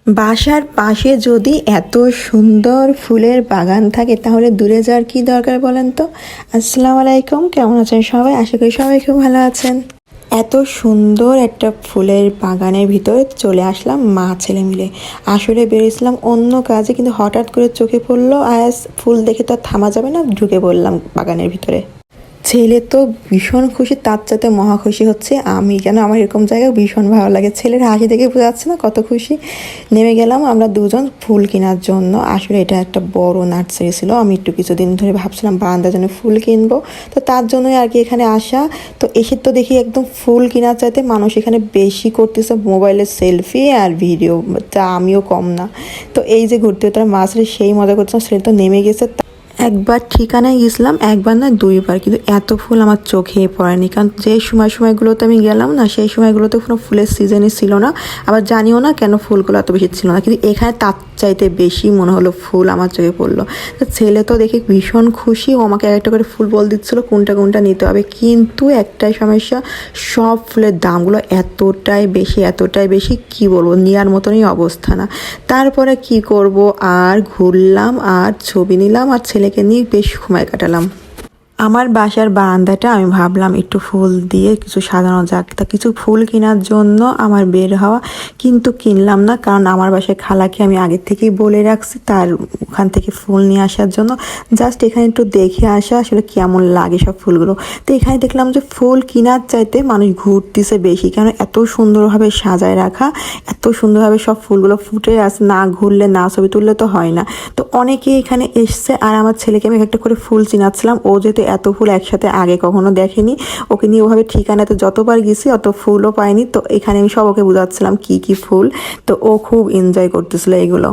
বাসার পাশে যদি এত সুন্দর ফুলের বাগান থাকে তাহলে দূরে যাওয়ার কি দরকার বলেন তো। আসসালামু আলাইকুম, কেমন আছেন সবাই? আশা করি সবাই খুব ভালো আছেন। এত সুন্দর একটা ফুলের বাগানের ভিতরে চলে আসলাম মা ছেলে মিলে। আসলে বেরিয়েছিলাম অন্য কাজে, কিন্তু হঠাৎ করে চোখে পড়লো আর ফুল দেখে তো আর থামা যাবে না, ঢুকে পড়লাম বাগানের ভিতরে। ছেলে তো ভীষণ খুশি, তার চাইতে মহা খুশি হচ্ছে আমি। কেন আমার এরকম জায়গায় ভীষণ ভালো লাগে, ছেলের হাসি দেখে বোঝা যাচ্ছে না কত খুশি। নেমে গেলাম আমরা দুজন ফুল কেনার জন্য। আসলে এটা একটা বড় নার্সারি ছিল, আমি একটু কিছুদিন ধরে ভাবছিলাম বারান্দার জন্য ফুল কিনবো, তো তার জন্যই আর কি এখানে আসা। তো এসে তো দেখি একদম ফুল কেনার চাইতে মানুষ এখানে বেশি করতেছে মোবাইলের সেলফি আর ভিডিও, তা আমিও কম না। তো এই যে ঘুরতে তারা মাছরে সেই মজা করছিলাম, ছেলে তো নেমে গেছে। একবার ঠিকানায় গেছিলাম, একবার না দুইবার, কিন্তু এত ফুল আমার চোখে পড়েনি। কারণ যে সময়গুলোতে আমি গেলাম না, সেই সময়গুলোতে কোনো ফুলের সিজনই ছিল না। আবার জানিও না কেন ফুলগুলো এত বেশি ছিল না, কিন্তু এখানে তার চাইতে বেশি মনে হলো ফুল আমার চোখে পড়লো। তো ছেলে তো দেখে ভীষণ খুশি, ও আমাকে একটা করে ফুল বল দিচ্ছিলো কোনটা কোনটা নিতে হবে। কিন্তু একটাই সমস্যা, সব ফুলের দামগুলো এতটাই বেশি কি বলবো, নেওয়ার মতনই অবস্থা না। তারপরে কি করব, আর ঘুরলাম আর ছবি নিলাম আর ছেলেকে নিয়ে বেশ সময় কাটালাম। আমার বাসার বারান্দাটা আমি ভাবলাম একটু ফুল দিয়ে কিছু সাজানো যাক, তা কিছু ফুল কেনার জন্য আমার বের হওয়া। কিন্তু কিনলাম না, কারণ আমার বাসায় খালাকে আমি আগের থেকেই বলে রাখছি তার ওখান থেকে ফুল নিয়ে আসার জন্য। জাস্ট এখানে একটু দেখে আসা আসলে কেমন লাগে সব ফুলগুলো। তো এখানে দেখলাম যে ফুল কেনার চাইতে মানুষ ঘুরতেছে বেশি, কারণ এত সুন্দরভাবে সাজায় রাখা, এত সুন্দরভাবে সব ফুলগুলো ফুটে আছে, না ঘুরলে না ছবি তুললে তো হয় না। তো অনেকেই এখানে এসছে, আর আমার ছেলেকে আমি একটা করে ফুল চিনাচ্ছিলাম। ও যেহেতু এত ফুল একসাথে আগে কখনো দেখেনি, ওকে নিয়ে ওভাবে ঠিকানাতে যতবার গেছি অত ফুলও পাইনি। তো এখানে আমি সব ওকে বোঝাচ্ছিলাম কি ফুল, তো ও খুব এনজয় করতেছিল এগুলো।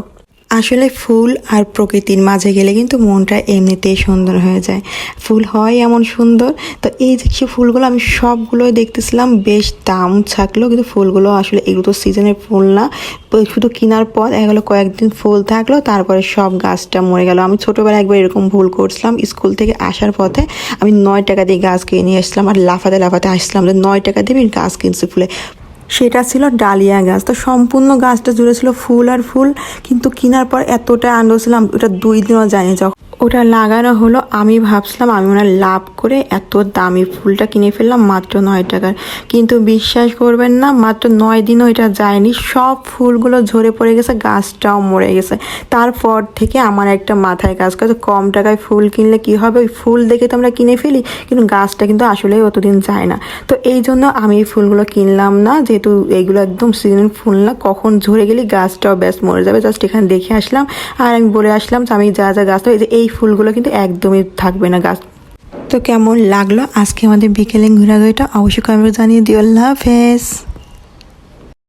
আসলে ফুল আর প্রকৃতির মাঝে গেলে কিন্তু মনটা এমনিতেই সুন্দর হয়ে যায়। ফুল হয় এমন সুন্দর। তো এই যে ফুলগুলো আমি সবগুলোই দেখতেছিলাম, বেশ দাম থাকলো, কিন্তু ফুলগুলো আসলে এগুলো তো সিজনের ফুল না। শুধু কেনার পর এগুলো কয়েকদিন ফুল থাকলো, তারপরে সব গাছটা মরে গেল। আমি ছোটোবেলায় একবার এরকম ভুল করছিলাম, স্কুল থেকে আসার পথে আমি 9 টাকা দিয়ে গাছ কিনে নিয়ে আসলাম, আর লাফাতে আসছিলাম যে 9 টাকা দিয়ে আমি গাছ কিনছি ফুলে। সেটা ছিল ডালিয়া গাছ, তো সম্পূর্ণ গাছটা জুড়ে ছিল ফুল আর ফুল। কিন্তু কেনার পর এতটা আনন্দ ছিলাম, ওটা 2 দিনও যায়নি। যখন ওটা লাগানো হলো আমি ভাবছিলাম আমি মনে লাভ করে এত দামি ফুলটা কিনে ফেললাম মাত্র 9 টাকার। কিন্তু বিশ্বাস করবেন না, মাত্র 9 দিনও এটা যায়নি, সব ফুলগুলো ঝরে পড়ে গেছে, গাছটাও মরে গেছে। তারপর থেকে আমার একটা মাথায় কাজ করে, কম টাকায় ফুল কিনলে কি হবে, ওই ফুল দেখে তো আমরা কিনে ফেলি, কিন্তু গাছটা কিন্তু আসলেই অতদিন যায় না। তো এই জন্য আমি এই ফুলগুলো কিনলাম না, যেহেতু এইগুলো একদম সিজনাল ফুল না, কখন ঝরে গেলে গাছটাও ব্যাস মরে যাবে। জাস্ট এখানে দেখে আসলাম, আর আমি বলে আসলাম যে আমি যা গাছ, এই ফুলগুলো কিন্তু একদমই থাকবে না গাছ। তো কেমন লাগলো আজকে আমাদের বিকেলে ঘোরাঘুরিটা অবশ্যই কমেন্টে জানিয়ে দিও। আল্লাহ হাফেজ।